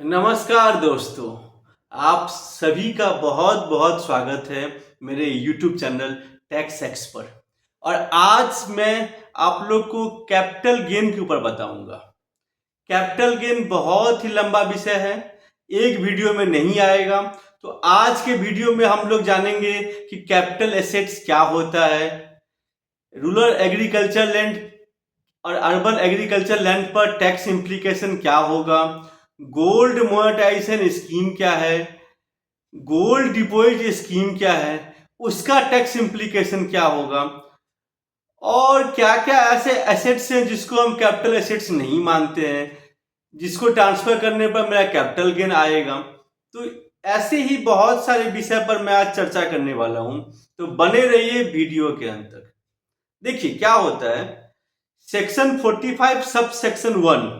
नमस्कार दोस्तों, आप सभी का बहुत बहुत स्वागत है मेरे YouTube चैनल टैक्स एक्सपर्ट। और आज मैं आप लोग को कैपिटल गेन के ऊपर बताऊंगा। कैपिटल गेन बहुत ही लंबा विषय है, एक वीडियो में नहीं आएगा। तो आज के वीडियो में हम लोग जानेंगे कि कैपिटल एसेट्स क्या होता है, रूरल एग्रीकल्चर लैंड और अर्बन एग्रीकल्चर लैंड पर टैक्स इम्प्लीकेशन क्या होगा, गोल्ड मोनेटाइजेशन स्कीम क्या है, गोल्ड डिपॉजिट स्कीम क्या है, उसका टैक्स इम्प्लीकेशन क्या होगा, और क्या क्या ऐसे एसेट्स हैं जिसको हम कैपिटल एसेट्स नहीं मानते हैं, जिसको ट्रांसफर करने पर मेरा कैपिटल गेन आएगा। तो ऐसे ही बहुत सारे विषय पर मैं आज चर्चा करने वाला हूं, तो बने रहिए वीडियो के अंत तक। देखिए क्या होता है, सेक्शन 45 सब सेक्शन 1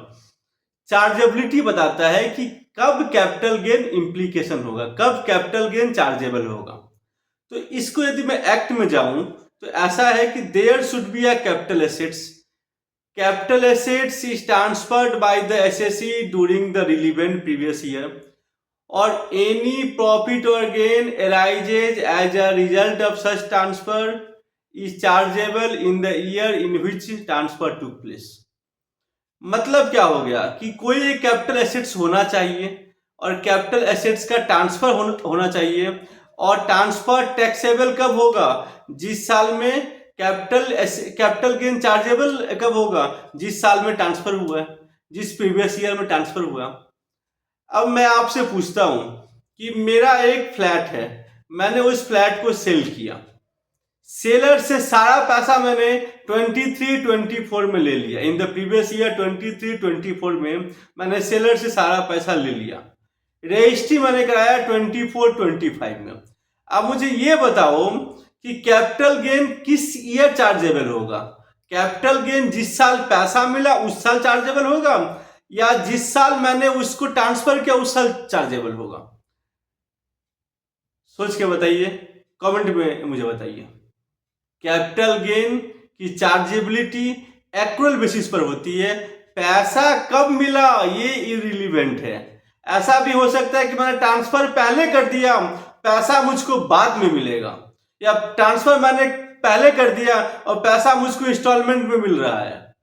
चार्जेबिलिटी बताता है कि कब कैपिटल गेन इम्प्लीकेशन होगा, कब कैपिटल गेन चार्जेबल होगा। तो इसको यदि मैं एक्ट में जाऊं तो ऐसा है कि there should be a capital assets, capital assets is transferred by the SSC during the relevant previous year, और एनी प्रॉफिट और gain arises as a result of such transfer is chargeable in the year in which transfer took place. मतलब क्या हो गया कि कोई एक capital assets होना चाहिए और कैपिटल एसेट्स का ट्रांसफर होना चाहिए, और ट्रांसफर टैक्सेबल कब होगा, जिस साल में कैपिटल गेन चार्जेबल कब होगा, जिस साल में ट्रांसफर हुआ है, जिस प्रीवियस ईयर में ट्रांसफर हुआ। अब मैं आपसे पूछता हूं कि मेरा एक फ्लैट है, मैंने उस फ्लैट को सेल किया, सेलर से सारा पैसा मैंने 23-24 में ले लिया। इन द प्रीवियस ईयर 23-24 में मैंने सेलर से सारा पैसा ले लिया, रजिस्ट्री मैंने कराया 24-25 में। अब मुझे ये बताओ कि कैपिटल गेन किस ईयर चार्जेबल होगा, कैपिटल गेन जिस साल पैसा मिला उस साल चार्जेबल होगा, या जिस साल मैंने उसको ट्रांसफर किया उस साल चार्जेबल होगा। सोच के बताइए, कमेंट में मुझे बताइए। कैपिटल गेन की चार्जेबिलिटी एक्रुअल बेसिस पर होती है, पैसा कब मिला ये इररिलेवेंट है। ऐसा भी हो सकता है कि मैंने ट्रांसफर पहले कर दिया, पैसा मुझको बाद में मिलेगा, या ट्रांसफर मैंने पहले कर दिया और पैसा मुझको इंस्टॉलमेंट में मिल रहा है।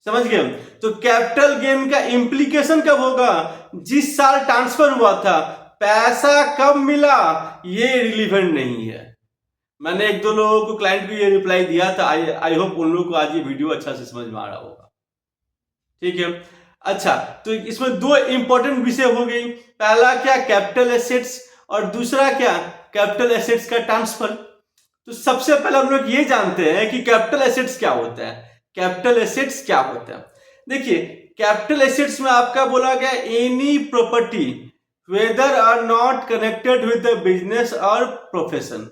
समझ गए? तो कैपिटल गेन का इंप्लीकेशन कब होगा, जिस साल ट्रांसफर हुआ था, पैसा कब मिला ये रिलीवेंट नहीं है। मैंने एक दो लोगों को, क्लाइंट को ये रिप्लाई दिया था। आई होप उन लोगों को आज ये वीडियो अच्छा से समझ में आ रहा होगा। ठीक है, अच्छा, तो इसमें दो इंपॉर्टेंट विषय हो गई। पहला क्या, कैपिटल एसेट्स, और दूसरा क्या, कैपिटल एसेट्स का ट्रांसफर। तो सबसे पहले हम लोग ये जानते हैं कि कैपिटल एसेट्स क्या होता है। कैपिटल एसेट्स क्या होता है, देखिए, कैपिटल एसेट्स में आपका बोला गया any property whether or not connected with the business और प्रोफेशन।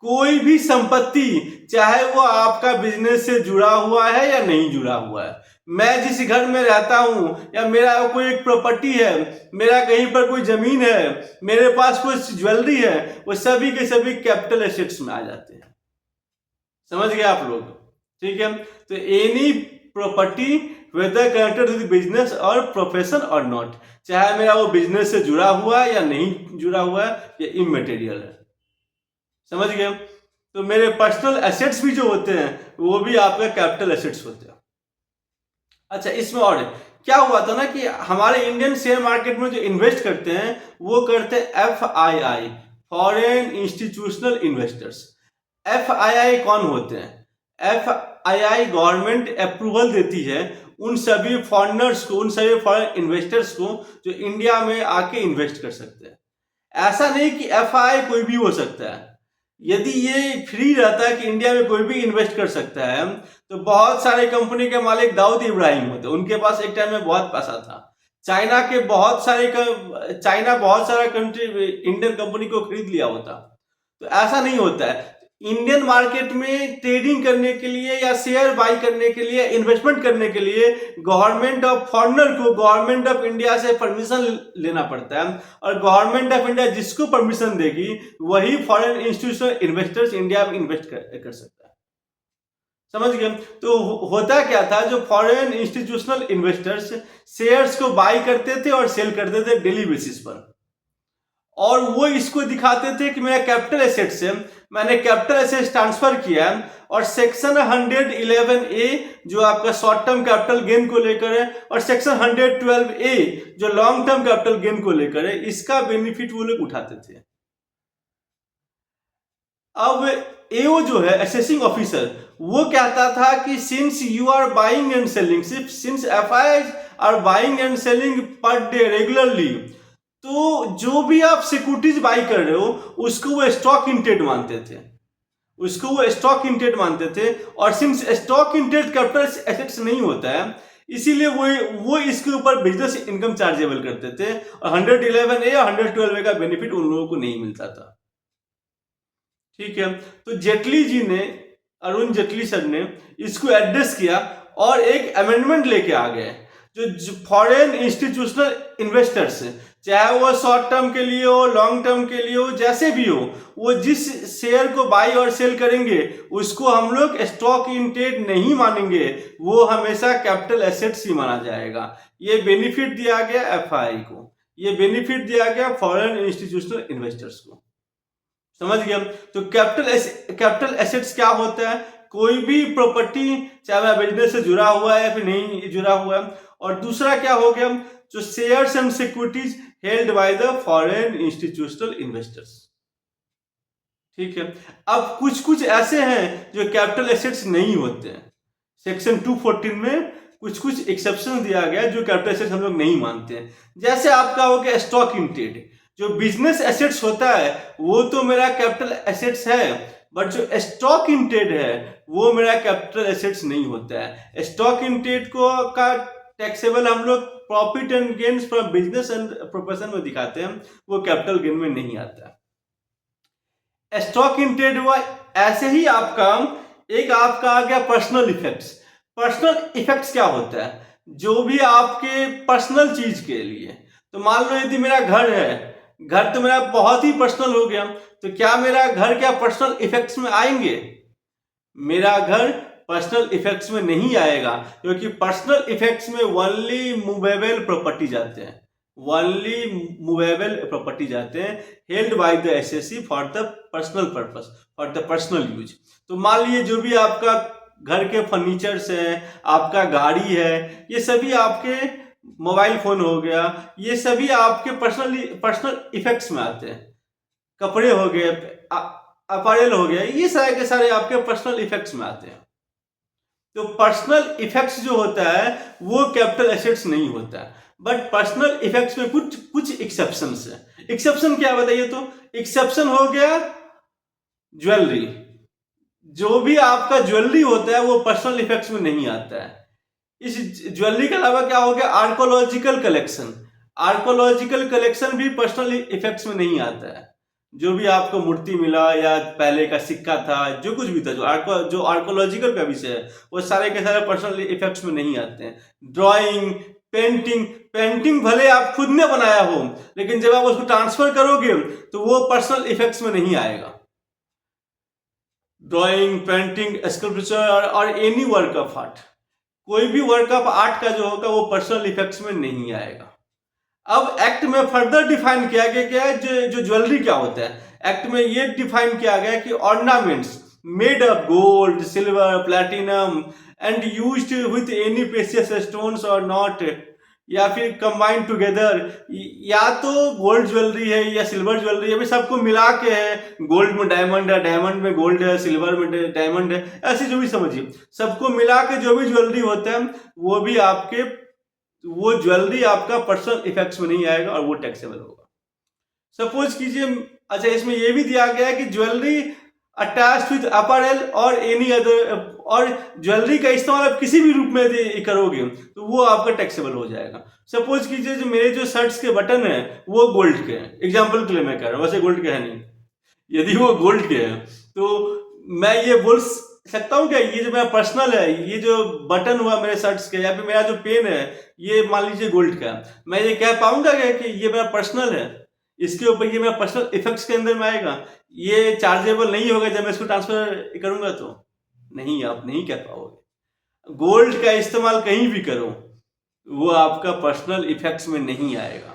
कोई भी संपत्ति, चाहे वो आपका बिजनेस से जुड़ा हुआ है या नहीं जुड़ा हुआ है। मैं जिस घर में रहता हूं, या मेरा कोई एक प्रॉपर्टी है, मेरा कहीं पर कोई जमीन है, मेरे पास कोई ज्वेलरी है, वो सभी के सभी कैपिटल एसेट्स में आ जाते हैं। समझ गए आप लोग? ठीक है, तो any property whether connected with business और प्रोफेशन और नॉट, चाहे मेरा वो बिजनेस से जुड़ा हुआ है या नहीं जुड़ा हुआ है, या इमटेरियल है। समझ गए? तो मेरे पर्सनल एसेट्स भी जो होते हैं वो भी आपका कैपिटल एसेट्स होते हैं। अच्छा, इसमें और क्या हुआ था ना कि हमारे इंडियन शेयर मार्केट में जो इन्वेस्ट करते हैं वो करते हैं FII, foreign institutional investors. FII कौन होते हैं? FII गवर्नमेंट अप्रूवल देती है उन सभी फॉरेनर्स को, उन सभी फॉरेन इन्वेस्टर्स को जो इंडिया में आके इन्वेस्ट कर सकते हैं। ऐसा नहीं कि FII कोई भी हो सकता है। यदि ये फ्री रहता है कि इंडिया में कोई भी इन्वेस्ट कर सकता है, तो बहुत सारे कंपनी के मालिक दाऊद इब्राहिम होते, उनके पास एक टाइम में बहुत पैसा था। चाइना बहुत सारा कंट्री इंडियन कंपनी को खरीद लिया होता। तो ऐसा नहीं होता है। इंडियन मार्केट में ट्रेडिंग करने के लिए या शेयर बाई करने के लिए, इन्वेस्टमेंट करने के लिए गवर्नमेंट ऑफ फॉरेनर को गवर्नमेंट ऑफ इंडिया से परमिशन लेना पड़ता है, और गवर्नमेंट ऑफ इंडिया जिसको परमिशन देगी वही फॉरेन इंस्टीट्यूशनल इन्वेस्टर्स इंडिया में इन्वेस्ट कर सकता है। समझ गए। तो होता क्या था, जो फॉरेन इंस्टीट्यूशनल इन्वेस्टर्स शेयर्स को बाई करते थे और सेल करते थे डेली बेसिस पर, और वो इसको दिखाते थे कि मेरा कैपिटल एसेट से मैंने कैपिटल एसेट ट्रांसफर किया है, और सेक्शन 111 ए जो आपका शॉर्ट टर्म कैपिटल गेन को लेकर है, और सेक्शन 112 ए जो लॉन्ग टर्म कैपिटल गेन को लेकर है, इसका बेनिफिट वो लोग उठाते थे। अब एओ जो है असेसिंग ऑफिसर, वो कहता था कि since you are buying and selling, since FI are buying and selling per day regularly, तो जो भी आप सिक्योरिटीज बाई कर रहे हो उसको वो स्टॉक इंटेड मानते थे, उसको वो स्टॉक इंटेड मानते थे। और सिंस स्टॉक इंटेड कैपिटल एसेट्स नहीं होता है, इसीलिए वो इसके ऊपर बिजनेस इनकम चार्जेबल करते थे, और 111 ए और 112 ए का बेनिफिट उन लोगों को नहीं मिलता था। ठीक है, तो जेटली जी ने, अरुण जेटली सर ने इसको एड्रेस किया और एक अमेंडमेंट लेके आ गए, जो फॉरेन इंस्टीट्यूशनल इन्वेस्टर्स, चाहे वो शॉर्ट टर्म के लिए हो, लॉन्ग टर्म के लिए हो, जैसे भी हो, वो जिस शेयर को बाई और सेल करेंगे उसको हम लोग स्टॉक इंटेड नहीं मानेंगे, वो हमेशा कैपिटल एसेट्स ही माना जाएगा। ये बेनिफिट दिया गया एफआई को, ये बेनिफिट दिया गया फॉरेन इंस्टीट्यूशनल इन्वेस्टर्स को। समझ गया। तो कैपिटल एसेट्स क्या होता है, कोई भी प्रॉपर्टी, चाहे वह बिजनेस से जुड़ा हुआ है या फिर नहीं जुड़ा हुआ है। और दूसरा क्या हो गया, जो shares and securities held by the foreign institutional investors. ठीक है, अब कुछ कुछ ऐसे हैं जो कैपिटल एसेट्स नहीं होते हैं। सेक्शन 214 में कुछ कुछ एक्सेप्शन दिया गया जो कैपिटल एसेट्स हम लोग नहीं मानते हैं। जैसे आपका हो गया स्टॉक इंटेड, जो बिजनेस एसेट्स होता है वो तो मेरा कैपिटल एसेट्स है, बट जो स्टॉक इंटेड है वो मेरा कैपिटल एसेट्स नहीं होता है। स्टॉक इंटेड को का टैक्सेबल हम लोग profit and gains from business and profession में दिखाते हैं, वो कैपिटल गेन में नहीं आता है। स्टॉक इंटेड हुआ ऐसे ही आपका एक आपका आ गया पर्सनल इफेक्ट्स। पर्सनल इफेक्ट्स क्या होता है, जो भी आपके पर्सनल चीज के लिए, तो मान लो यदि मेरा घर है, घर तो मेरा बहुत ही पर्सनल हो गया, तो क्या मेरा घर क्या पर्सनल इफेक्ट्स में आएंगे? मेरा घर पर्सनल इफेक्ट्स में नहीं आएगा, क्योंकि पर्सनल इफेक्ट्स में ओनली मूवेबल प्रॉपर्टी जाते हैं, ओनली मूवेबल प्रॉपर्टी जाते हैं, held by the SSC for the personal purpose, for the personal use. तो मान लीजिए जो भी आपका घर के फर्नीचर्स हैं, आपका गाड़ी है, ये सभी आपके, मोबाइल फोन हो गया, ये सभी आपके पर्सनल इफेक्ट्स में आते हैं। कपड़े हो गए, अपैरल हो गया, ये सारे के सारे आपके पर्सनल इफेक्ट्स में आते हैं। तो पर्सनल इफेक्ट्स जो होता है वो कैपिटल एसेट्स नहीं होता है, बट पर्सनल इफेक्ट्स में कुछ कुछ एक्सेप्शंस है। एक्सेप्शन क्या बताइए? तो एक्सेप्शन हो गया ज्वेलरी, जो भी आपका ज्वेलरी होता है वो पर्सनल इफेक्ट्स में नहीं आता है। इस ज्वेलरी के अलावा क्या हो गया, आर्कोलॉजिकल कलेक्शन, आर्कोलॉजिकल कलेक्शन भी पर्सनल इफेक्ट्स में नहीं आता है। जो भी आपको मूर्ति मिला या पहले का सिक्का था, जो कुछ भी था, जो आर्कोलॉजिकल का विषय है, वो सारे के सारे पर्सनल इफेक्ट्स में नहीं आते हैं। ड्राइंग, पेंटिंग, पेंटिंग भले आप खुद ने बनाया हो, लेकिन जब आप उसको ट्रांसफर करोगे तो वो पर्सनल इफेक्ट्स में नहीं आएगा। ड्राइंग, पेंटिंग, स्कल्पचर और एनी वर्क ऑफ आर्ट, कोई भी वर्क ऑफ आर्ट का जो होगा वो पर्सनल इफेक्ट्स में नहीं आएगा। अब एक्ट में फर्दर डिफाइन किया गया क्या है, जो ज्वेलरी क्या होता है। एक्ट में ये डिफाइन किया गया कि ornaments made of gold, silver, platinum and used with any precious stones और नॉट, या फिर कंबाइन टुगेदर, या तो गोल्ड ज्वेलरी है या सिल्वर ज्वेलरी है, सबको मिला के है। गोल्ड में डायमंड है, डायमंड में गोल्ड है, सिल्वर में डायमंड है, ऐसे जो भी समझिए, सबको मिला के जो भी ज्वेलरी होता है वो भी आपके, वो ज्वेलरी आपका पर्सनल इफेक्ट्स में नहीं आएगा और वो टैक्सेबल होगा। सपोज कीजिए, अच्छा इसमें ये भी दिया गया है कि ज्वेलरी अटैच्ड विद अपैरल और एनी अदर, और ज्वेलरी का इस्तेमाल आप किसी भी रूप में करोगे तो वो आपका टैक्सेबल हो जाएगा। सपोज कीजिए जो मेरे जो शर्ट्स के बटन है वो गोल्ड के हैं, एग्जांपल के लिए मैं कह रहा हूँ, वैसे गोल्ड के है नहीं, यदि वो गोल्ड के हैं तो मैं ये बोल सकता हूँ क्या, ये जो मेरा पर्सनल है, ये जो बटन हुआ मेरे शर्ट्स के, या फिर मेरा जो पेन है ये मान लीजिए गोल्ड का, मैं ये कह पाऊंगा क्या कि ये मेरा पर्सनल है, इसके ऊपर ये मेरा पर्सनल इफेक्ट्स के अंदर में आएगा? ये चार्जेबल नहीं होगा जब मैं इसको ट्रांसफर करूंगा तो नहीं, आप नहीं कर पाओगे। गोल्ड का इस्तेमाल कहीं भी करो, वो आपका पर्सनल इफेक्ट्स में नहीं आएगा।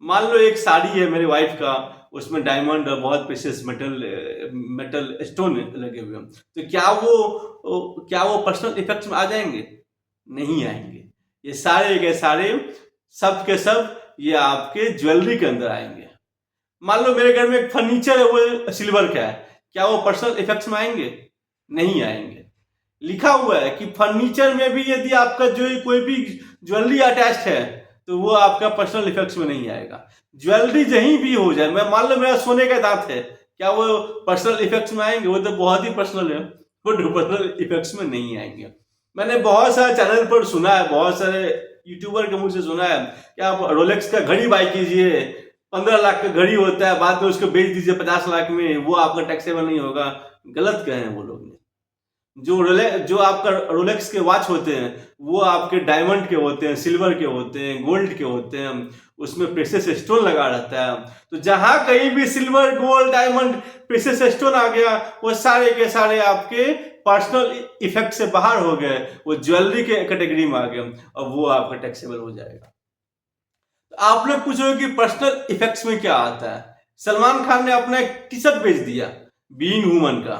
मान लो एक साड़ी है मेरी वाइफ का, उसमें डायमंड और बहुत प्रेशियस मेटल स्टोन लगे हुए हैं, तो क्या वो पर्सनल इफेक्ट्स में आ जाएंगे? नहीं आएंगे। ये सारे के सारे, सब के सब, ये आपके ज्वेलरी के अंदर आएंगे। मान लो मेरे घर में एक फर्नीचर है, वो सिल्वर का है, क्या वो पर्सनल इफेक्ट्स में आएंगे? नहीं आएंगे। लिखा हुआ है कि फर्नीचर में भी यदि आपका जो कोई भी ज्वेलरी अटैच्ड है तो वो आपका पर्सनल इफेक्ट्स में नहीं आएगा। ज्वेलरी कहीं भी हो जाए, मैं मान लो मेरा सोने का दांत है, क्या वो पर्सनल इफेक्ट्स में आएंगे? वो तो बहुत ही पर्सनल है, वो पर्सनल इफेक्ट्स में नहीं आएंगे। मैंने बहुत सारे चैनल पर सुना है, बहुत सारे यूट्यूबर के मुंह से सुना है कि आप रोलेक्स का घड़ी बाय कीजिए, 15 लाख का घड़ी होता है, बाद में उसको बेच दीजिए 50 लाख में, वो आपका टैक्सेबल नहीं होगा। गलत कहे हैं वो लोग ने। जो आपका रोलेक्स के वॉच होते हैं वो आपके डायमंड के होते हैं, सिल्वर के होते हैं, गोल्ड के होते हैं, उसमें प्रेशियस स्टोन लगा रहता है। तो जहां कहीं भी silver, gold, diamond, precious stone आ गया, वो सारे के सारे आपके पर्सनल इफेक्ट से बाहर हो गए, वो ज्वेलरी के कैटेगरी में आ गए और वो आपका टैक्सेबल हो जाएगा। तो आप लोग पूछोगे कि पर्सनल इफेक्ट्स में क्या आता है। सलमान खान ने अपना एक टी शर्ट बेच दिया बीइंग वुमन का,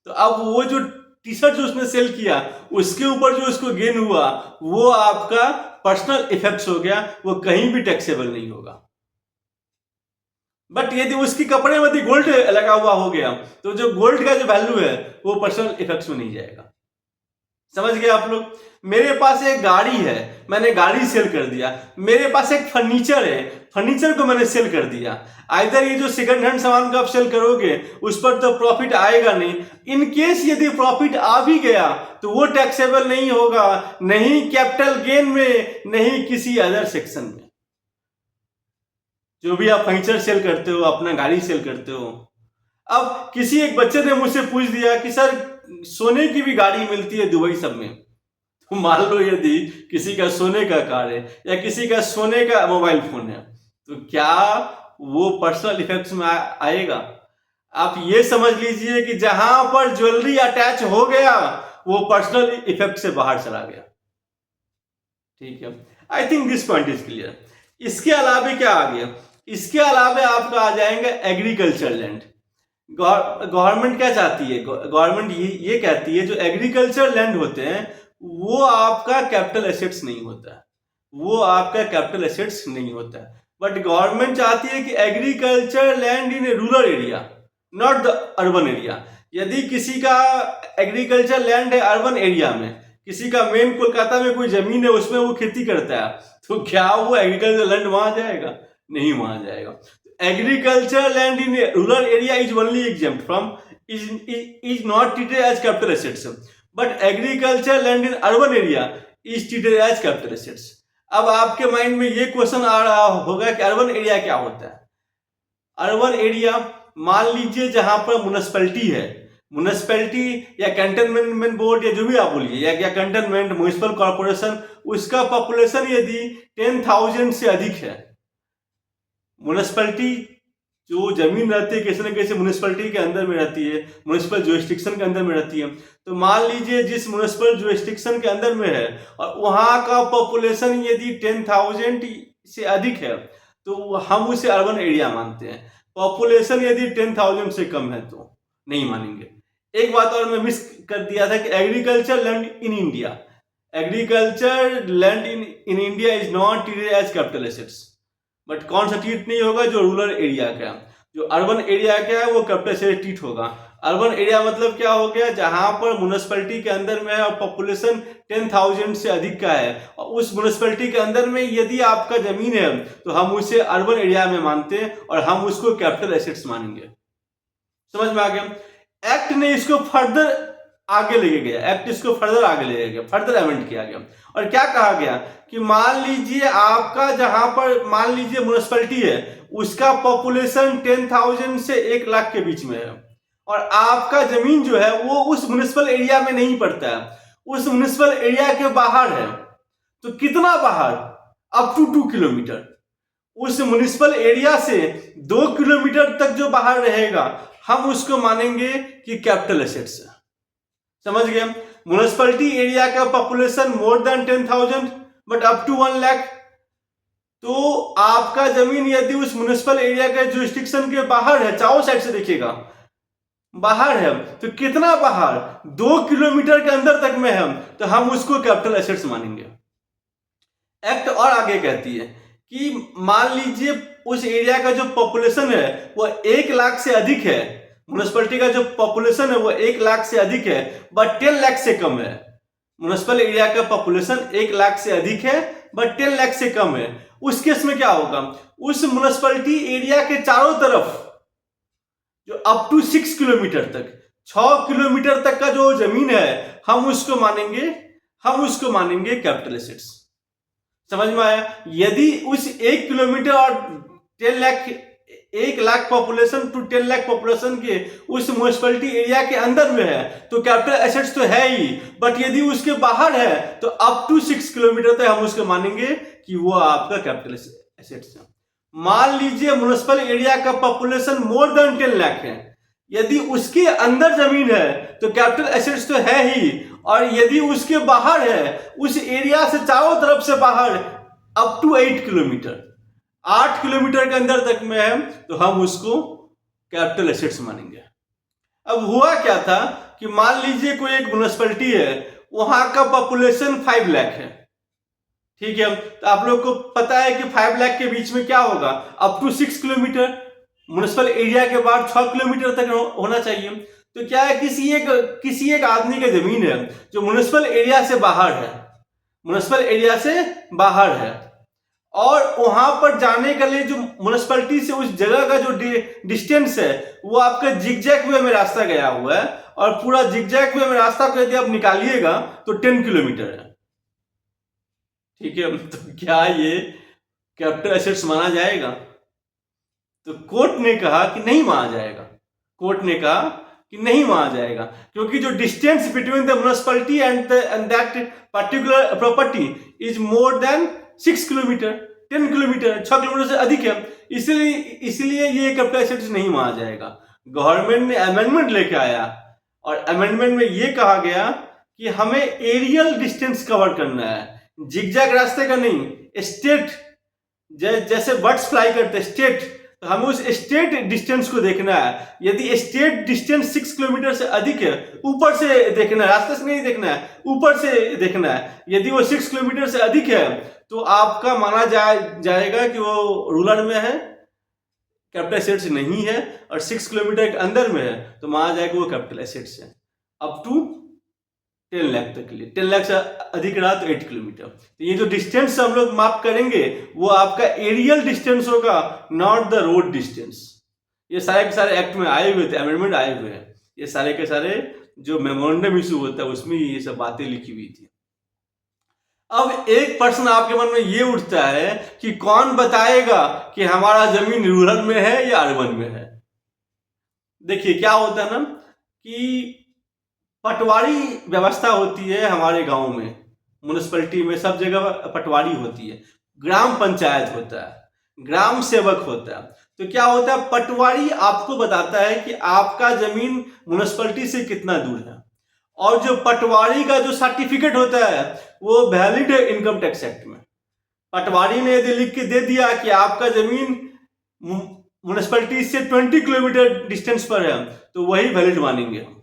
तो अब वो जो टी शर्ट जो उसने सेल किया, उसके ऊपर जो उसको गेन हुआ, वो आपका पर्सनल इफेक्ट्स हो गया, वो कहीं भी टैक्सेबल नहीं होगा। बट यदि उसके कपड़े में गोल्ड लगा हुआ हो गया, तो जो गोल्ड का जो वैल्यू है वो पर्सनल इफेक्ट्स में नहीं जाएगा। समझ गए आप लोग? मेरे पास एक गाड़ी है, मैंने गाड़ी सेल कर दिया। मेरे पास एक फर्नीचर है, फर्नीचर को मैंने सेल कर दिया। आइदर ये जो सेकंड हैंड सामान का आप सेल करोगे उस पर तो प्रॉफिट आएगा नहीं। इन केस यदि प्रॉफिट आ भी गया तो वो टैक्सेबल नहीं होगा, नहीं कैपिटल गेन में, नहीं किसी अदर सेक्शन में। जो भी आप फर्नीचर सेल करते हो, अपना गाड़ी सेल करते हो। अब किसी एक बच्चे ने मुझसे पूछ दिया कि सर सोने की भी गाड़ी मिलती है दुबई सब में, तो मान लो यदि किसी का सोने का कार है या किसी का सोने का मोबाइल फोन है, तो क्या वो पर्सनल इफेक्ट्स में आएगा? आप ये समझ लीजिए कि जहां पर ज्वेलरी अटैच हो गया वो पर्सनल इफेक्ट से बाहर चला गया। ठीक है, I think this point is clear. इसके अलावा क्या आ गया? इसके अलावा आपका आ जाएंगे एग्रीकल्चर लैंड। गवर्नमेंट क्या चाहती है? गवर्नमेंट ये कहती है जो एग्रीकल्चर लैंड होते हैं वो आपका कैपिटल एसेट्स नहीं होता है, वो आपका कैपिटल एसेट्स नहीं होता है। बट गवर्नमेंट चाहती है कि agriculture land in rural area, not the urban area. यदि किसी का एग्रीकल्चर लैंड है अर्बन एरिया में, किसी का मेन कोलकाता में कोई जमीन है उसमें वो खेती करता है, तो क्या वो एग्रीकल्चर लैंड वहां जाएगा? नहीं वहां जाएगा। Agriculture land in rural area is only exempt from, is not treated as capital assets, but agriculture land in urban area is treated as capital assets। अब आपके माइंड में ये क्वेश्चन आ रहा होगा कि अर्बन एरिया क्या होता है? अर्बन एरिया मान लीजिए जहां पर म्युनिसिपैलिटी है, म्युनिसिपैलिटी या कैंटनमेंट बोर्ड या जो भी आप बोलिए, या कैंटनमेंट म्युनिसिपल कॉर्पोरेशन, उसका पॉपुलेशन यदि 10,000 से अधिक है, म्युनिसिपैलिटी जो जमीन रहती है किसी न किसी म्युनिसिपैलिटी के अंदर में रहती है, म्युनिसिपल जुरिस्डिक्शन के अंदर में रहती है, तो मान लीजिए जिस म्युनिसिपल जुरिस्डिक्शन के अंदर में है और वहां का पॉपुलेशन यदि 10,000 से अधिक है तो हम उसे अर्बन एरिया मानते हैं। पॉपुलेशन यदि 10,000 से कम है तो नहीं मानेंगे। एक बात और मैं मिस कर दिया था कि agriculture land in India, agriculture land in India is not treated as capital assets. But कौन सा ट्रीट नहीं होगा? जो रूरल एरिया का, जो अर्बन एरिया का है वो कैपिटल एसेट ट्रीट होगा। अर्बन एरिया मतलब क्या हो गया? जहां पर म्युनिसिपैलिटी के अंदर में है और पॉपुलेशन 10,000 से अधिक का है, और उस म्युनिसिपैलिटी के अंदर में यदि आपका जमीन है तो हम उसे अर्बन एरिया में मानते हैं और हम उसको कैपिटल एसेट्स मानेंगे। समझ में आ गया? एक्ट ने इसको फर्दर आगे लेके गया, एक्ट इसको फर्दर आगे ले गया, फर्दर अमेंड किया गया। और क्या कहा गया कि मान लीजिए आपका जहां पर मान लीजिए म्युनिसिपैलिटी है उसका पॉपुलेशन 10,000 से 1 लाख के बीच में है और आपका जमीन जो है वो उस म्युनिसिपल एरिया में नहीं पड़ता है, उस म्युनिसिपल एरिया के बाहर है। तो कितना बाहर? Up to 2 kilometre. उस म्युनिसिपल एरिया से 2 किलोमीटर तक जो बाहर रहेगा हम उसको मानेंगे कि कैपिटल एसेट्स है। समझ गए? म्युनिसिपैलिटी एरिया का population more than 10,000 but up to 1 lakh. तो आपका जमीन यदि उस म्युनिसिपल एरिया के जुरिस्डिक्शन के बाहर है, चारों साइड से देखिएगा बाहर है, तो कितना बाहर, 2 किलोमीटर के अंदर तक में है, तो हम उसको कैपिटल एसेट्स मानेंगे। एक्ट और आगे कहती है कि मान लीजिए उस एरिया का जो पॉपुलेशन है वो 1 लाख से अधिक है, म्युनिसिपैलिटी का जो पॉपुलेशन है वो 1 लाख से अधिक है बट 10 लाख से कम है। म्युनिसिपल एरिया का पॉपुलेशन 1 लाख से अधिक है बट 10 लाख से कम है। उस केस में क्या होगा, उस म्युनिसिपैलिटी एरिया के चारों तरफ जो अप टू 6 किलोमीटर तक, 6 किलोमीटर तक का जो जमीन है हम उसको मानेंगे कैपिटल एसेट्स। समझ में आया? यदि उस 1 किलोमीटर और 1 lakh population to 10 lakh population के उस म्युनिसिपैलिटी एरिया के अंदर में है तो कैपिटल एसेट्स तो है ही, बट यदि उसके बाहर है तो अप टू 6 किलोमीटर तक हम उसको मानेंगे कि वो आपका कैपिटल एसेट्स है। मान लीजिए म्युनिसिपल एरिया का पॉपुलेशन मोर देन 10 लाख है, यदि उसके अंदर जमीन है तो कैपिटल एसेट्स तो है ही, और यदि उसके बाहर है, उस एरिया से चारों तरफ से बाहर अप टू 8 किलोमीटर, 8 किलोमीटर के अंदर तक में है तो हम उसको कैपिटल एसेट्स मानेंगे। अब हुआ क्या था कि मान लीजिए कोई एक म्युनिसिपैलिटी है, वहां का पॉपुलेशन 5 लाख है, ठीक है, तो आप लोग को पता है कि 5 लाख के बीच में क्या होगा, up to 6 kilometre, municipal area के बाद 6 किलोमीटर तक होना चाहिए। तो क्या है, किसी एक आदमी की जमीन है जो म्युनिसिपल एरिया से बाहर है, और वहां पर जाने के लिए जो म्युनिसिपैलिटी से उस जगह का जो डिस्टेंस है वो आपका जिगजैग वे में रास्ता गया हुआ है, और पूरा जिगजैग वे में रास्ता को यदि आप निकालिएगा तो 10 किलोमीटर है, ठीक है। तो क्या ये कैपिटल एसेट्स माना जाएगा? तो कोर्ट ने कहा कि नहीं माना जाएगा, क्योंकि जो distance between the municipality and that particular property is more than 6 kilometre, 10 kilometre, 6 kilometre से अधिक है, इसलिए ये कैपिटल एसेट्स नहीं माना जाएगा। गवर्नमेंट ने अमेंडमेंट लेके आया, और अमेंडमेंट में ये कहा गया कि हमें एरियल डिस्टेंस कवर करना है, जिगजैग रास्ते का नहीं, स्टेट, जैसे बर्ड्स फ्लाई करते स्टेट, तो हमें उस स्टेट डिस्टेंस को देखना है। यदि स्टेट डिस्टेंस 6 किलोमीटर से अधिक है, ऊपर से देखना है, रास्ते से नहीं देखना है, ऊपर से देखना है। यदि वो 6 किलोमीटर से अधिक है तो आपका माना जाएगा कि वो रूरल में है, कैपिटल एसेट्स नहीं है, और 6 किलोमीटर के अंदर में है तो माना जाएगा वो कैपिटल एसेट्स है। अप टू 10 लाख तक के लिए, 10 लाख से अधिक रहा तो 8 किलोमीटर। तो ये जो डिस्टेंस हम लोग माप करेंगे वो आपका एरियल डिस्टेंस होगा, नॉट द रोड डिस्टेंस। ये सारे के सारे एक्ट में आए हुए थे, अमेंडमेंट आए हुए हैं, ये सारे के सारे जो मेमोरेंडम इशू होता है उसमें ये सब बातें लिखी हुई थी। अब एक प्रश्न आपके मन में ये उठता है कि कौन बताएगा कि हमारा जमीन रूरल में है या अर्बन में है? देखिए क्या होता है ना कि पटवारी व्यवस्था होती है हमारे गांव में, म्युनिसिपैलिटी में सब जगह पटवारी होती है, ग्राम पंचायत होता है, ग्राम सेवक होता है। तो क्या होता है, पटवारी आपको बताता है कि आपका जमीन म्युनिसिपैलिटी से कितना दूर है, और जो पटवारी का जो सर्टिफिकेट होता है वो वैलिड है इनकम टैक्स एक्ट में। पटवारी ने यदि लिख के दे दिया कि आपका जमीन म्युनिसिपैलिटी से 20 किलोमीटर डिस्टेंस पर है तो वही वैलिड मानेंगे हम।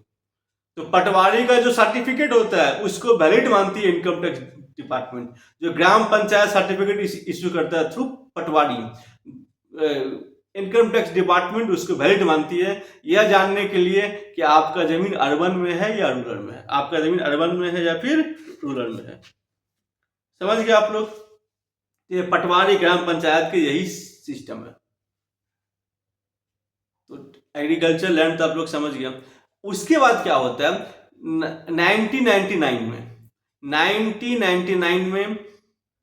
तो पटवारी का जो सर्टिफिकेट होता है उसको वैलिड मानती है इनकम टैक्स डिपार्टमेंट। जो ग्राम पंचायत सर्टिफिकेट इश्यू करता है थ्रू पटवारी, इनकम टैक्स डिपार्टमेंट उसको वैलिड मानती है, यह जानने के लिए कि आपका जमीन अर्बन में है या रूरल में है, आपका जमीन अर्बन में है या फिर रूरल में है। समझ गए आप लोग? ये पटवारी ग्राम पंचायत के यही सिस्टम है। तो एग्रीकल्चर लैंड तो आप लोग समझ गए। उसके बाद क्या होता है, 1999 में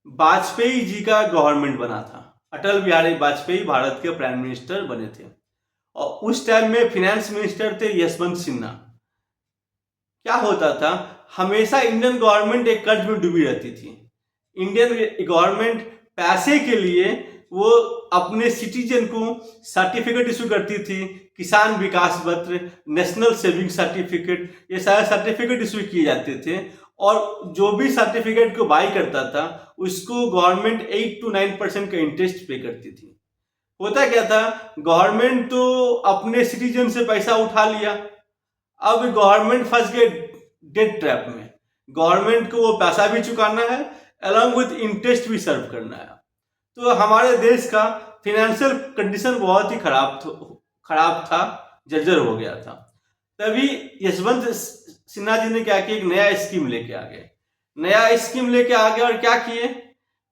वाजपेयी जी का गवर्नमेंट बना था, अटल बिहारी वाजपेयी भारत के प्राइम मिनिस्टर बने थे, और उस टाइम में फाइनेंस मिनिस्टर थे यशवंत सिन्हा। क्या होता था, हमेशा इंडियन गवर्नमेंट एक कर्ज में डूबी रहती थी। इंडियन गवर्नमेंट पैसे के लिए वो अपने सिटीजन को सर्टिफिकेट इशू करती थी, किसान विकास पत्र, नेशनल सेविंग सर्टिफिकेट, ये सारे सर्टिफिकेट इशू किए जाते थे। और जो भी सर्टिफिकेट को बाई करता था उसको गवर्नमेंट 8 to 9% का इंटरेस्ट पे करती थी। होता क्या था, गवर्नमेंट तो अपने सिटीजन से पैसा उठा लिया, अब गवर्नमेंट फंस गए डेट ट्रैप में। गवर्नमेंट को वो पैसा भी चुकाना है, अलॉन्ग विथ इंटरेस्ट भी सर्व करना है। तो हमारे देश का फिनेंशियल कंडीशन बहुत ही खराब था, जर्जर हो गया था। तभी यशवंत सिन्हा जी ने क्या किया, एक नया स्कीम लेके आ गए। नया स्कीम लेके आ गए और क्या किए,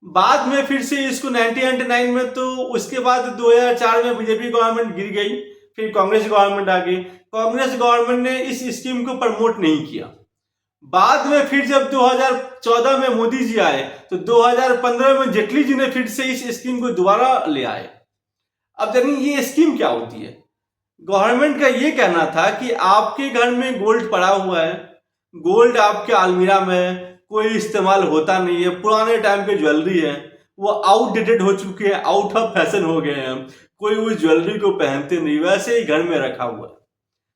बाद में फिर से इसको 1999 में, तो उसके बाद 2004 में बीजेपी गवर्नमेंट गिर गई, फिर कांग्रेस गवर्नमेंट आ गई। कांग्रेस गवर्नमेंट ने इस स्कीम को प्रमोट नहीं किया। बाद में फिर जब 2014 में मोदी जी आए तो 2015 में जेटली जी ने फिर से इस स्कीम को दोबारा ले आए। अब जानिए ये स्कीम क्या होती है। गवर्नमेंट का ये कहना था कि आपके घर में गोल्ड पड़ा हुआ है, गोल्ड आपके अलमीरा में कोई इस्तेमाल होता नहीं है, पुराने टाइम के ज्वेलरी है, वो आउटडेटेड हो चुके हैं, आउट ऑफ फैशन हो गए हैं, कोई उस ज्वेलरी को पहनते नहीं, वैसे ही घर में रखा हुआ है।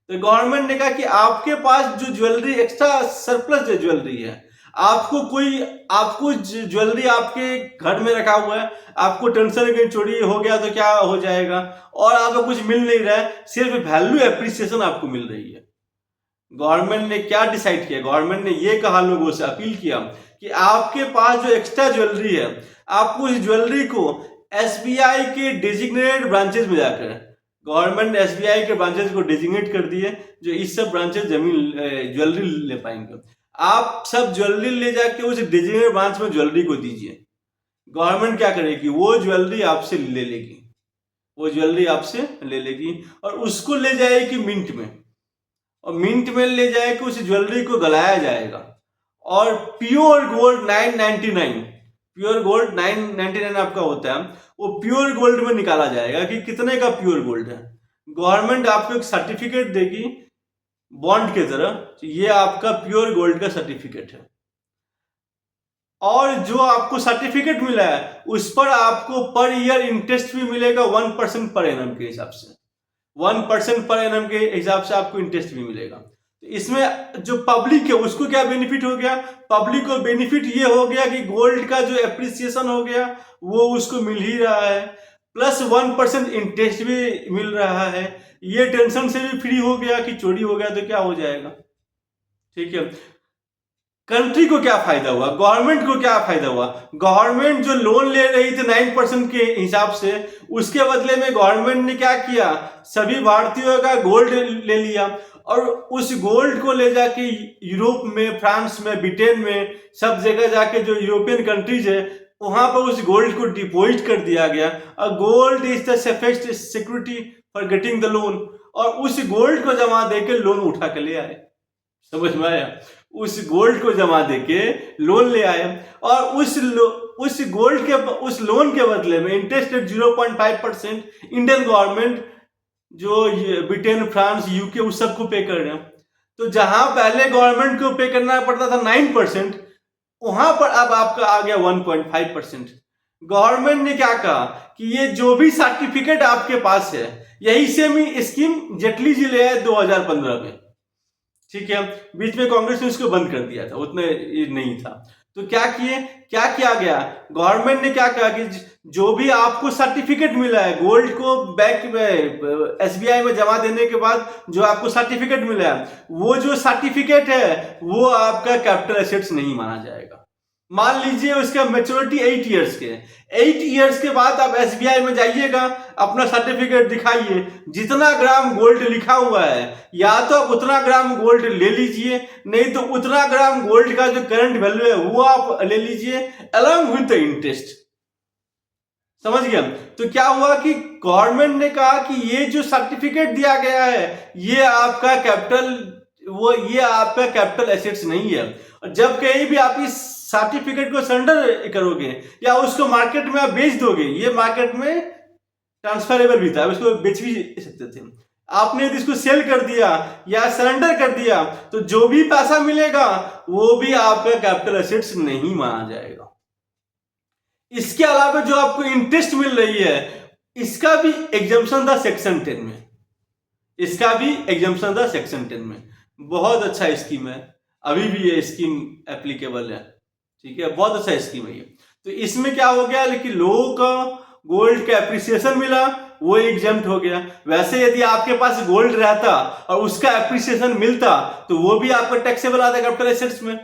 तो गवर्नमेंट ने कहा कि आपके पास जो ज्वेलरी एक्स्ट्रा सरप्लस जो ज्वेलरी है, आपको ज्वेलरी आपके घर में रखा हुआ है, आपको टेंशन है कि चोरी हो गया तो क्या हो जाएगा, और आपको कुछ मिल नहीं रहा है, सिर्फ वैल्यू एप्रिसिएशन आपको मिल रही है। गवर्नमेंट ने क्या डिसाइड किया, गवर्नमेंट ने ये कहा, लोगों से अपील किया कि आपके पास जो एक्स्ट्रा ज्वेलरी है, आपको इस ज्वेलरी को एसबीआई के डेजिग्नेटेड ब्रांचेस में जाकर, गवर्नमेंट ने एसबीआई के ब्रांचेस को डेजिग्नेट कर दिए, जो इस सब ब्रांचेस ज्वेलरी ले पाएंगे। आप सब ज्वेलरी ले जाके उस डेजिग्नेटेड ब्रांच में ज्वेलरी को दीजिए। गवर्नमेंट क्या करेगी, वो ज्वेलरी आपसे ले लेगी, वो ज्वेलरी आपसे ले लेगी और उसको ले जाएगी मिंट में, और मिंट में ले जाएगी, उस ज्वेलरी को गलाया जाएगा और प्योर गोल्ड 999, प्योर गोल्ड 999 आपका होता है, वो प्योर गोल्ड में निकाला जाएगा कि कितने का प्योर गोल्ड है। गवर्नमेंट आपको एक सर्टिफिकेट देगी बॉन्ड के तरह, तो ये आपका प्योर गोल्ड का सर्टिफिकेट है। और जो आपको सर्टिफिकेट मिला है उस पर आपको पर ईयर इंटरेस्ट भी मिलेगा 1% पर एनम के हिसाब से, 1% पर एनम के हिसाब से आपको इंटरेस्ट भी मिलेगा। तो इसमें जो पब्लिक है उसको क्या बेनिफिट हो गया, पब्लिक को बेनिफिट ये हो गया कि गोल्ड का जो एप्रिसिएशन हो गया वो उसको मिल ही रहा है, प्लस 1% इंटरेस्ट भी मिल रहा है। ये टेंशन से भी फ्री हो गया कि चोरी हो गया तो क्या हो जाएगा। ठीक है, कंट्री को क्या फायदा हुआ, गवर्नमेंट को क्या फायदा हुआ, गवर्नमेंट जो लोन ले रही थी 9% के हिसाब से, उसके बदले में गवर्नमेंट ने क्या किया, सभी भारतीयों का गोल्ड ले लिया और उस गोल्ड को ले जाके यूरोप में, फ्रांस में, ब्रिटेन में, सब जगह जाके जो यूरोपियन कंट्रीज है वहां पर उस गोल्ड को डिपॉजिट कर दिया गया। और gold is the safest security for getting the loan, और उस गोल्ड को जमा देके लोन उठा के ले आए। समझ में आया, उस गोल्ड को जमा देके लोन ले आए और उस गोल्ड के उस लोन के बदले में इंटरेस्ट रेट 0.5% इंडियन गवर्नमेंट जो ब्रिटेन, फ्रांस, यूके उस सबको पे कर रहे हैं। तो जहां पहले गवर्नमेंट को पे करना पड़ता था 9%, वहां पर अब आपका आ गया 1.5%। गवर्नमेंट ने क्या कहा कि ये जो भी सर्टिफिकेट आपके पास है, यही सेम ही स्कीम जेटली जी ले आए 2015 में। ठीक है, बीच में कांग्रेस ने इसको बंद कर दिया था, उतने नहीं था। तो क्या किया गया, गवर्नमेंट ने क्या कहा कि जो भी आपको सर्टिफिकेट मिला है गोल्ड को बैंक में एसबीआई में जमा देने के बाद जो आपको सर्टिफिकेट मिला है, वो जो सर्टिफिकेट है वो आपका कैपिटल एसेट्स नहीं माना जाएगा। मान लीजिए उसका मैच्योरिटी 8 इयर्स के, 8 इयर्स के बाद आप एसबीआई में जाइएगा, अपना सर्टिफिकेट दिखाइए, जितना ग्राम गोल्ड लिखा हुआ है या तो आप उतना ग्राम गोल्ड ले लीजिए, नहीं तो उतना ग्राम गोल्ड का जो करंट वैल्यू है वो आप ले लीजिए अलॉन्ग विद द इंटरेस्ट। समझ गया। तो क्या हुआ कि गवर्नमेंट ने कहा कि ये जो सर्टिफिकेट दिया गया है ये आपका कैपिटल एसेट्स नहीं है। और जब कहीं भी आप इस सर्टिफिकेट को सरेंडर करोगे या उसको मार्केट में आप बेच दोगे, ये मार्केट में ट्रांसफरेबल भी था, उसको बेच भी सकते थे। आपने यदि इसको सेल कर दिया या सरेंडर कर दिया तो जो भी पैसा मिलेगा वो भी आपका कैपिटल एसेट्स नहीं माना जाएगा। इसके अलावा जो आपको इंटरेस्ट मिल रही है, इसका भी एग्जाम्पशन था सेक्शन 10 में, इसका भी एग्जाम्पशन था सेक्शन 10 में। बहुत अच्छा स्कीम है, अभी भी ये स्कीम एप्लीकेबल है, ठीक है, बहुत अच्छा स्कीम है ये। तो इसमें क्या हो गया, लेकिन लोगों का गोल्ड का एप्रिसिएशन मिला, वो एग्जाम्प्ट हो गया। वैसे यदि आपके पास गोल्ड रहता और उसका एप्रिसिएशन मिलता तो वो भी आपका टैक्सेबल आता कैपिटल एसेट्स में।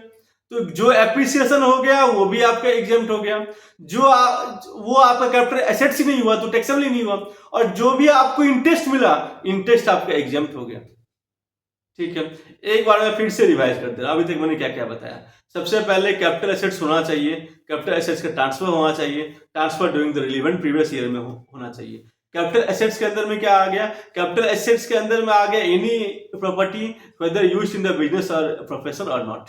तो जो एप्रिसिएशन हो गया वो भी आपका एग्जाम्प्ट हो गया, वो आपका कैपिटल एसेट्स ही नहीं हुआ तो टैक्सेबल ही नहीं हुआ, और जो भी आपको इंटरेस्ट मिला, इंटरेस्ट आपका एग्जाम्प्ट हो गया। ठीक है, एक बार मैं फिर से रिवाइज कर दे रहा हूं, अभी तक मैंने क्या क्या बताया। सबसे पहले कैपिटल एसेट्स होना चाहिए, कैपिटल एसेट्स का ट्रांसफर होना चाहिए, transfer during the relevant previous year में होना चाहिए। कैपिटल एसेट्स के अंदर में क्या आ गया, कैपिटल एसेट्स के अंदर में आ गया any property whether used in the business और प्रोफेशन और नॉट।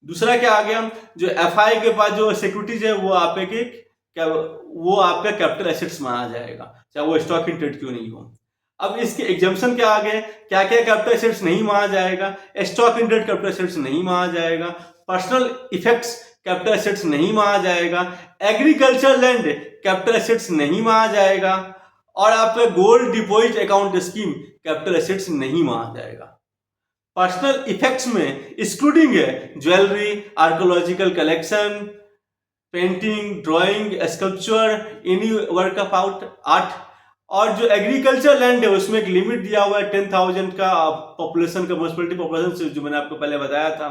दूसरा क्या आ गया, जो एफआई के पास जो सिक्योरिटीज है वो आपके क्या, वो आपका कैपिटल एसेट्स में आ जाएगा, चाहे वो स्टॉक इन ट्रेड क्यों नहीं हो। अब इसके एग्जाम्पशन क्या आ गए, क्या क्या कैपिटल एसेट्स नहीं माना जाएगा, stock in trade capital assets नहीं माना जाएगा, पर्सनल इफेक्ट्स कैपिटल एसेट्स नहीं माना जाएगा, एग्रीकल्चर लैंड कैपिटल एसेट्स नहीं माना जाएगा, और आपका gold deposit account scheme capital assets नहीं माना जाएगा। पर्सनल इफेक्ट्स में इंक्लूडिंग है jewellery, archaeological collection, painting, drawing, sculpture, any work of art. और जो एग्रीकल्चर लैंड है उसमें एक लिमिट दिया हुआ है 10,000 का पॉपुलेशन का, म्युनिसिपैलिटी पॉपुलेशन से, जो मैंने आपको पहले बताया था।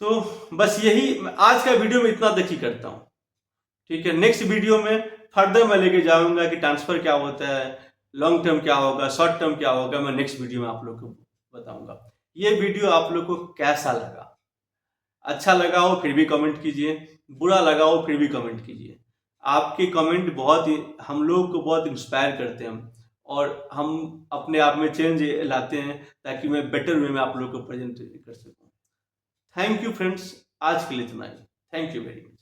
तो बस यही आज का वीडियो में इतना तक ही करता हूं, ठीक है। नेक्स्ट वीडियो में फर्दर मैं लेके जाऊंगा कि ट्रांसफर क्या होता है, लॉन्ग टर्म क्या होगा, शॉर्ट टर्म क्या होगा, मैं नेक्स्ट वीडियो में आप लोग को बताऊंगा। ये वीडियो आप लोग को कैसा लगा, अच्छा लगा हो फिर भी कमेंट कीजिए, बुरा लगा हो फिर भी कमेंट कीजिए। आपके कमेंट बहुत ही हम लोग को बहुत इंस्पायर करते हैं, और हम अपने आप में चेंज लाते हैं ताकि मैं बेटर वे में आप लोग को प्रेजेंट कर सकूं। थैंक यू फ्रेंड्स, आज के लिए इतना ही। Thank you very much.